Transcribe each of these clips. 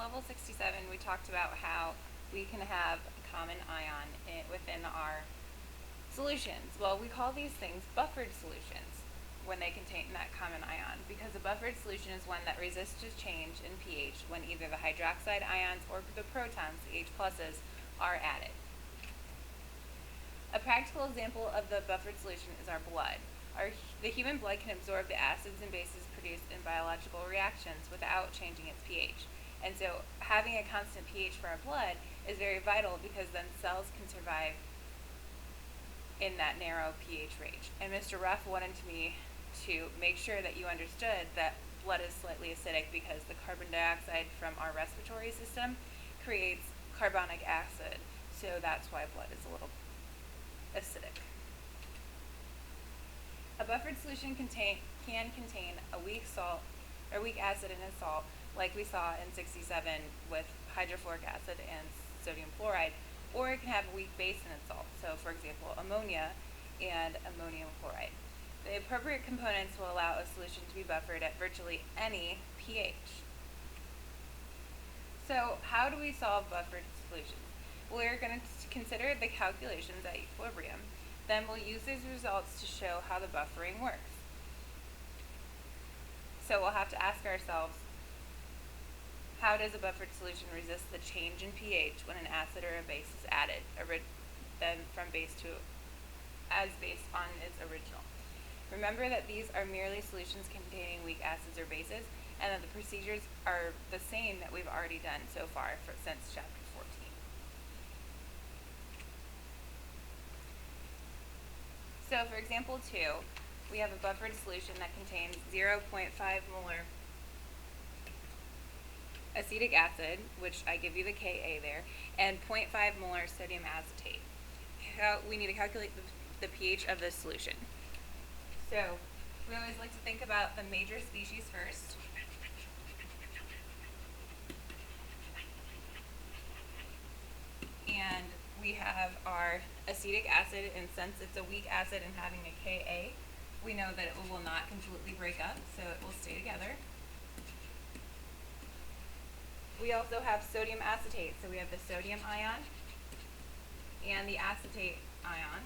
level 67, we talked about how we can have a common ion within our solutions. Well, we call these things buffered solutions when they contain that common ion, because a buffered solution is one that resists to change in pH when either the hydroxide ions or the protons, the H pluses, are added. A practical example of the buffered solution is our blood. The human blood can absorb the acids and bases produced in biological reactions without changing its pH. And so having a constant pH for our blood is very vital, because then cells can survive in that narrow pH range. And Mr. Ruff wanted me to make sure that you understood that blood is slightly acidic because the carbon dioxide from our respiratory system creates carbonic acid. So that's why blood is a little acidic. A buffered solution can contain a weak salt or weak acid in a salt, like we saw in 67 with hydrofluoric acid and sodium fluoride, or it can have a weak base in its salt. So, for example, ammonia and ammonium chloride. The appropriate components will allow a solution to be buffered at virtually any pH. So, how do we solve buffered solutions? We're going to consider the calculations at equilibrium. Then we'll use these results to show how the buffering works. So we'll have to ask ourselves, how does a buffered solution resist the change in pH when an acid or a base is added, then from base to as base on its original? Remember that these are merely solutions containing weak acids or bases, and that the procedures are the same that we've already done so far since chapter 14. So for example 2, we have a buffered solution that contains 0.5 molar acetic acid, which I give you the Ka there, and 0.5 molar sodium acetate. We need to calculate the pH of this solution. So we always like to think about the major species first. And we have our acetic acid, and since it's a weak acid and having a Ka, we know that it will not completely break up, so it will stay together. We also have sodium acetate, so we have the sodium ion and the acetate ion,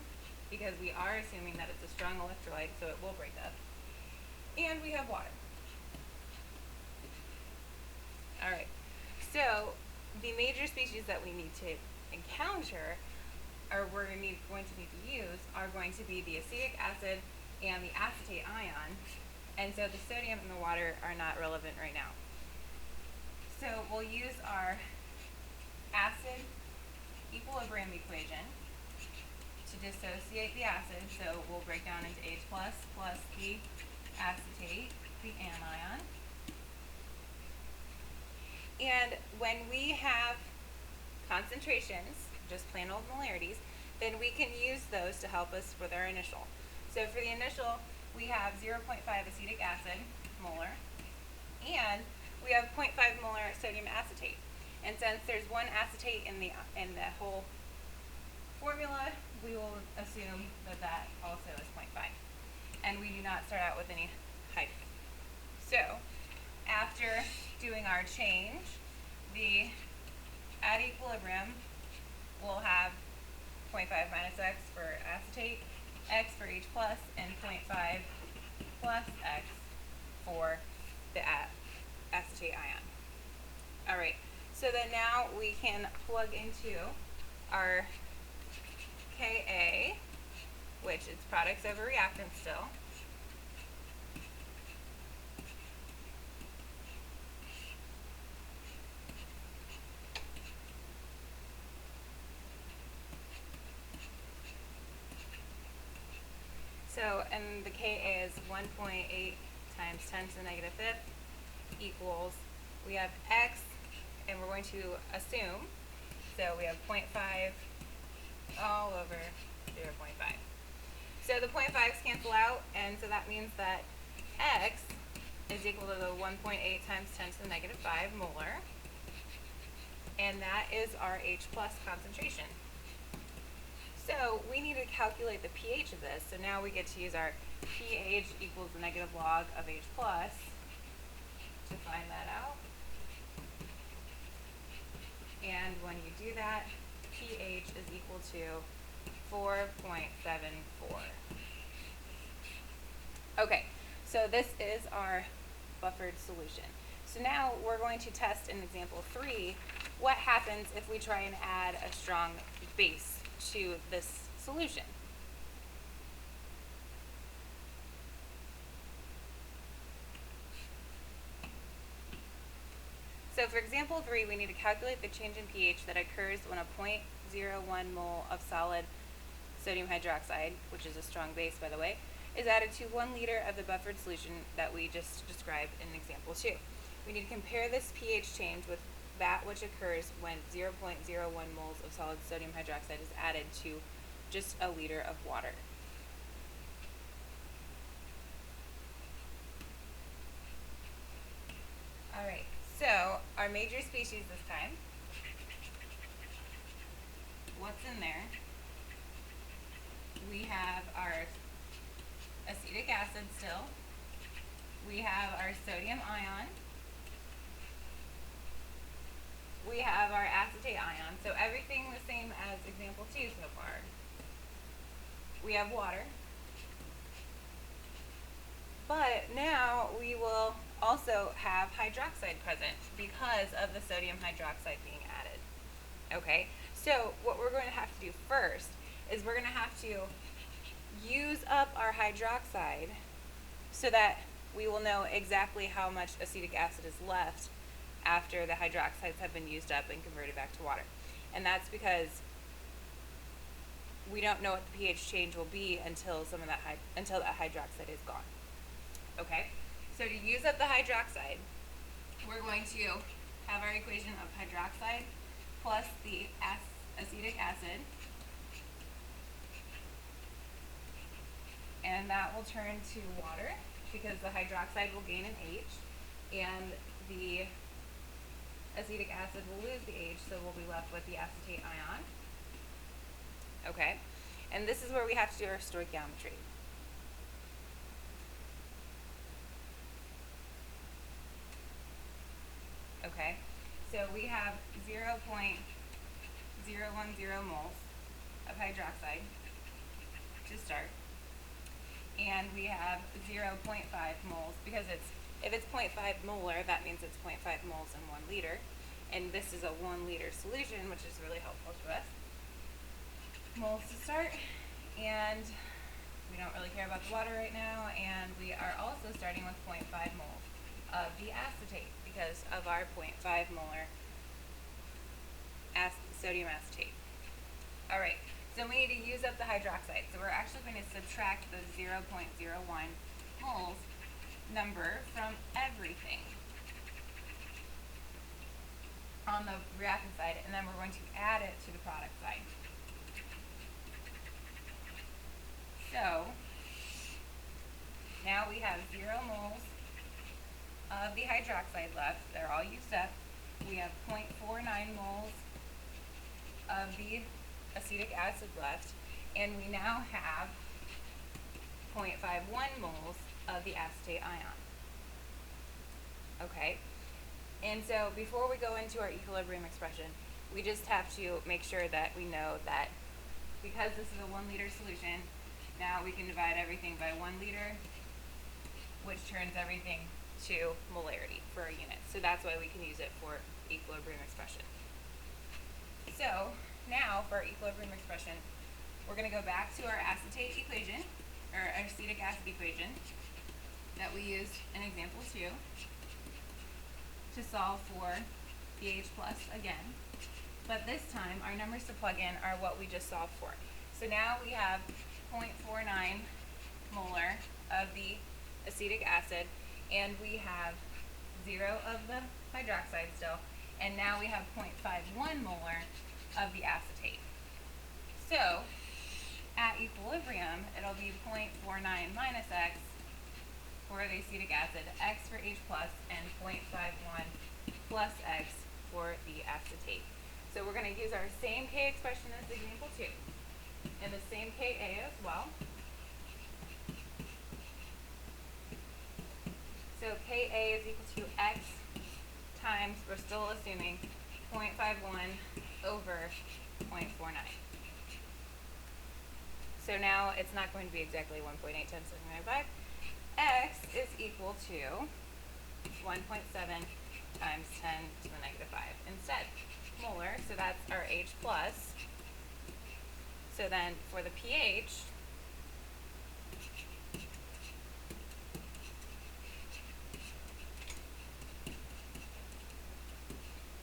because we are assuming that it's a strong electrolyte, so it will break up. And we have water. Alright, so the major species that we need to encounter, or we're going to need to use, are going to be the acetic acid and the acetate ion, and so the sodium and the water are not relevant right now. So we'll use our acid equilibrium equation to dissociate the acid, so we'll break down into H plus the acetate, the anion. And when we have concentrations, just plain old molarities, then we can use those to help us with our initial. So for the initial, we have 0.5 acetic acid molar, and we have 0.5 molar sodium acetate. And since there's one acetate in the whole formula, we will assume that that also is 0.5. And we do not start out with any hydrogen. So after doing our change, at equilibrium, we'll have 0.5 minus X for acetate, X for H plus, and 0.5 plus X for the acetate ion. Alright, so then now we can plug into our Ka, which is products over reactants still. So, and the Ka is 1.8 times 10 to the negative fifth equals, we have X, and we're going to assume, so we have 0.5 all over 0.5. So the 0.5's cancel out, and so that means that X is equal to the 1.8 times 10 to the negative 5 molar, and that is our H plus concentration. So we need to calculate the pH of this, so now we get to use our pH equals the negative log of H plus to find that out. And when you do that, pH is equal to 4.74. Okay, so this is our buffered solution. So now we're going to test in example 3 what happens if we try and add a strong base to this solution. So for example 3, we need to calculate the change in pH that occurs when a 0.01 mole of solid sodium hydroxide, which is a strong base by the way, is added to 1 liter of the buffered solution that we just described in example 2. We need to compare this pH change with that which occurs when 0.01 moles of solid sodium hydroxide is added to just a liter of water. Alright, so our major species this time, what's in there? We have our acetic acid still, we have our sodium ion, we have our acetate ion, so everything the same as example 2 so far. We have water, but now we will also have hydroxide present because of the sodium hydroxide being added. Okay, so what we're going to have to do first is we're going to have to use up our hydroxide so that we will know exactly how much acetic acid is left after the hydroxides have been used up and converted back to water. And that's because we don't know what the pH change will be until that hydroxide is gone. Okay, so to use up the hydroxide, we're going to have our equation of hydroxide plus the acetic acid, and that will turn to water because the hydroxide will gain an H and the acetic acid will lose the H, so we'll be left with the acetate ion. Okay, and this is where we have to do our stoichiometry. Okay, so we have 0.010 moles of hydroxide to start, and we have 0.5 moles because if it's 0.5 molar, that means it's 0.5 moles in 1 liter, and this is a 1 liter solution, which is really helpful to us. Moles to start, and we don't really care about the water right now, and we are also starting with 0.5 moles of the acetate because of our 0.5 molar sodium acetate. Alright, so we need to use up the hydroxide, so we're actually going to subtract the 0.01 moles number from everything on the reactant side, and then we're going to add it to the product side. So now we have 0 moles of the hydroxide left. They're all used up. We have 0.49 moles of the acetic acid left, and we now have 0.51 moles of the acetate ion. Okay, and so before we go into our equilibrium expression, we just have to make sure that we know that because this is a 1 liter solution, now we can divide everything by 1 liter, which turns everything to molarity for our unit. So that's why we can use it for equilibrium expression. So now for our equilibrium expression, we're going to go back to our acetate equation, or acetic acid equation, that we used in example 2 to solve for pH plus again. But this time, our numbers to plug in are what we just solved for. So now we have 0.49 molar of the acetic acid, and we have 0 of the hydroxide still, and now we have 0.51 molar of the acetate. So at equilibrium, it'll be 0.49 minus X for the acetic acid, X for H plus, and 0.51 plus X for the acetate. So we're going to use our same K expression as example 2, and the same Ka as well. So Ka is equal to X times, we're still assuming 0.51 over 0.49. So now it's not going to be exactly 1.8 times 10⁻⁵. X is equal to 1.7 times 10⁻⁵ instead. Molar, so that's our H plus. So then for the pH,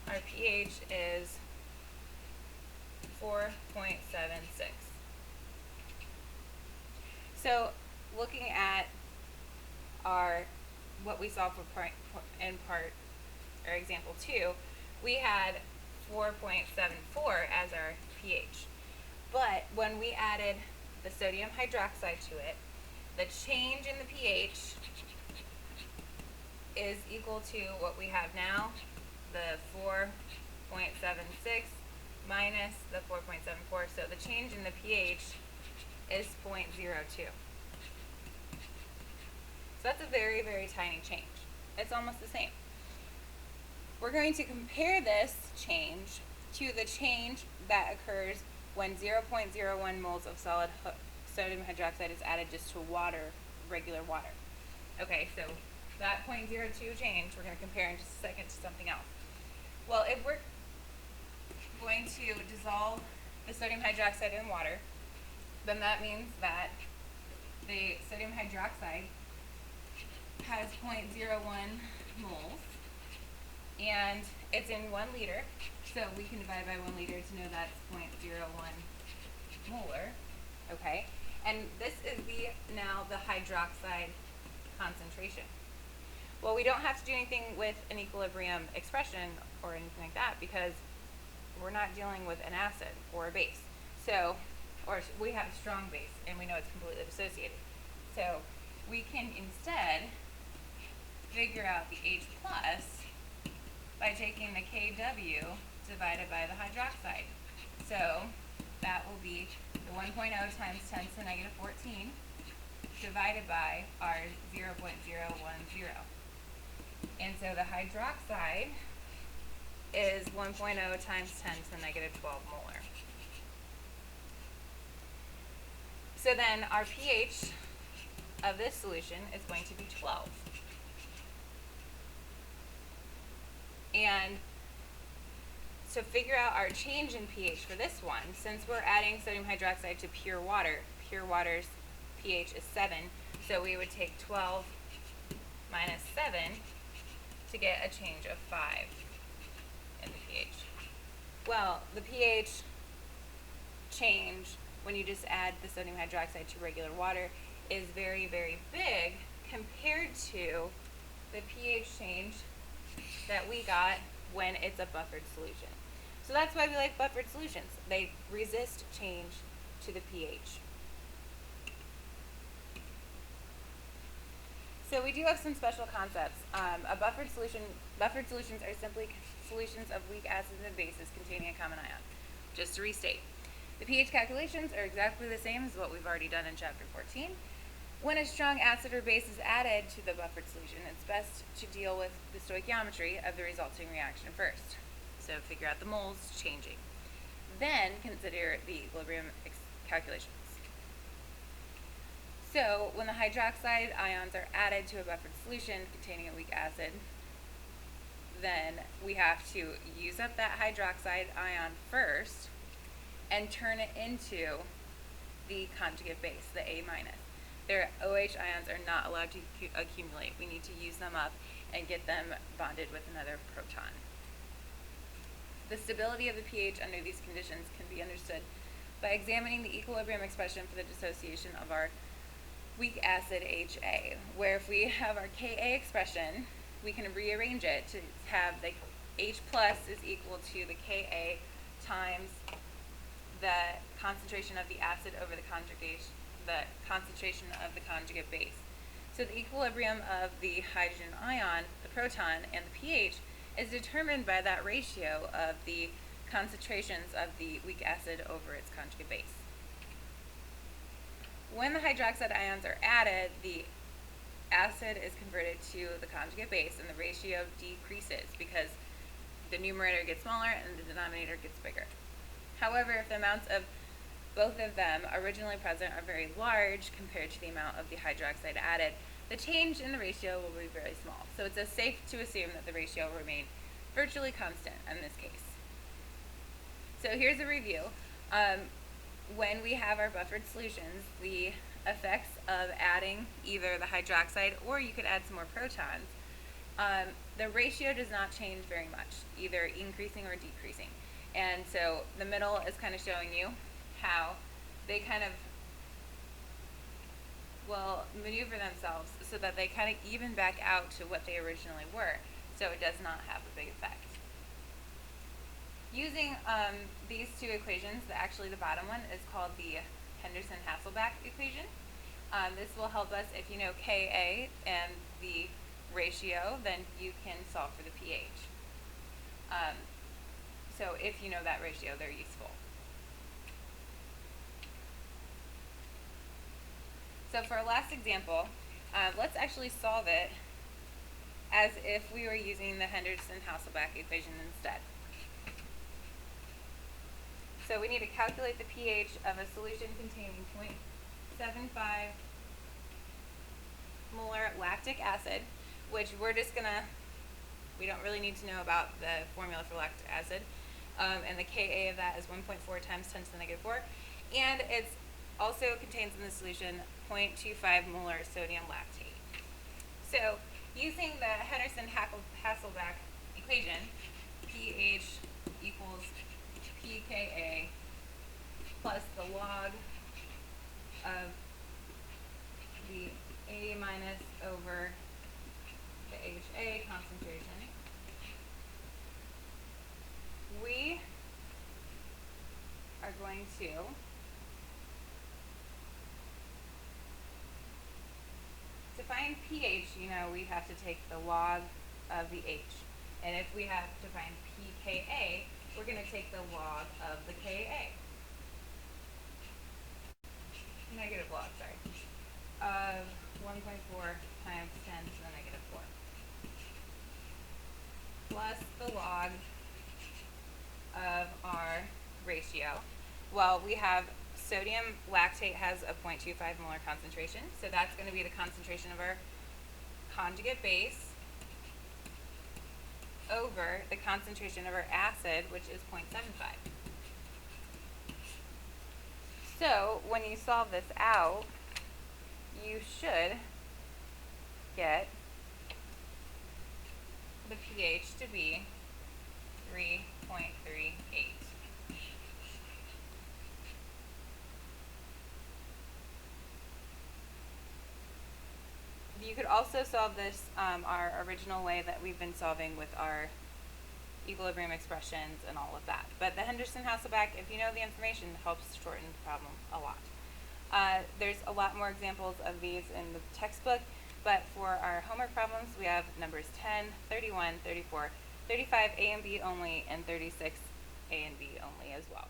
our pH is 4.76. So looking at what we saw for example 2, we had 4.74 as our pH. But when we added the sodium hydroxide to it, the change in the pH is equal to what we have now, the 4.76 minus the 4.74. So the change in the pH is 0.02. So that's a very, very tiny change. It's almost the same. We're going to compare this change to the change that occurs when 0.01 moles of solid sodium hydroxide is added just to water, regular water. Okay, so that 0.02 change, we're going to compare in just a second to something else. Well, if we're going to dissolve the sodium hydroxide in water, then that means that the sodium hydroxide has 0.01 moles, and it's in 1 liter, so we can divide by 1 liter to know that's 0.01 molar, okay? And this is now the hydroxide concentration. Well, we don't have to do anything with an equilibrium expression or anything like that because we're not dealing with an acid or a base. So, or we have a strong base and we know it's completely dissociated. So we can instead figure out the H plus by taking the Kw divided by the hydroxide. So that will be the 1.0 times 10 to the negative 14 divided by our 0.010. And so the hydroxide is 1.0 times 10 to the negative 12 molar. So then our pH of this solution is going to be 12. And to figure out our change in pH for this one, since we're adding sodium hydroxide to pure water's pH is 7, so we would take 12 minus 7 to get a change of 5 in the pH. Well, the pH change when you just add the sodium hydroxide to regular water is very, very big compared to the pH change that we got when it's a buffered solution. So that's why we like buffered solutions. They resist change to the pH. So we do have some special concepts. Buffered solutions are simply solutions of weak acids and bases containing a common ion. Just to restate, the pH calculations are exactly the same as what we've already done in chapter 14. When a strong acid or base is added to the buffered solution, it's best to deal with the stoichiometry of the resulting reaction first. So figure out the moles changing. Then consider the equilibrium calculations. So when the hydroxide ions are added to a buffered solution containing a weak acid, then we have to use up that hydroxide ion first and turn it into the conjugate base, the A minus. Their OH ions are not allowed to accumulate. We need to use them up and get them bonded with another proton. The stability of the pH under these conditions can be understood by examining the equilibrium expression for the dissociation of our weak acid HA, where if we have our Ka expression, we can rearrange it to have the H plus is equal to the Ka times the concentration of the acid over the concentration of the conjugate base. So the equilibrium of the hydrogen ion, the proton, and the pH is determined by that ratio of the concentrations of the weak acid over its conjugate base. When the hydroxide ions are added, the acid is converted to the conjugate base and the ratio decreases because the numerator gets smaller and the denominator gets bigger. However, if the amounts of both of them originally present are very large compared to the amount of the hydroxide added, the change in the ratio will be very small. So it's safe to assume that the ratio will remain virtually constant in this case. So here's a review. When we have our buffered solutions, the effects of adding either the hydroxide or you could add some more protons, the ratio does not change very much, either increasing or decreasing. And so the middle is kind of showing you how they kind of will maneuver themselves so that they kind of even back out to what they originally were, so it does not have a big effect. Using these two equations, actually the bottom one is called the Henderson-Hasselbalch equation. This will help us if you know Ka and the ratio, then you can solve for the pH. So if you know that ratio, they're useful. So for our last example, let's actually solve it as if we were using the Henderson-Hasselbalch equation instead. So we need to calculate the pH of a solution containing 0.75 molar lactic acid, which we don't really need to know about the formula for lactic acid. And the Ka of that is 1.4 times 10 to the negative 4. And it also contains in the solution 0.25 molar sodium lactate. So using the Henderson-Hasselbalch equation, pH equals pKa plus the log of the A minus over the HA concentration. We are going to find pH, we have to take the log of the H. And if we have to find pKa, we're going to take the log of the Ka. Negative log, sorry. Of 1.4 times 10 to the negative 4. Plus the log of our ratio. Well, we have sodium lactate has a 0.25 molar concentration, so that's going to be the concentration of our conjugate base over the concentration of our acid, which is 0.75. So when you solve this out, you should get the pH to be 3.38. You could also solve this our original way that we've been solving with our equilibrium expressions and all of that. But the Henderson-Hasselbalch, if you know the information, helps shorten the problem a lot. There's a lot more examples of these in the textbook, but for our homework problems, we have numbers 10, 31, 34, 35 A and B only, and 36 A and B only as well.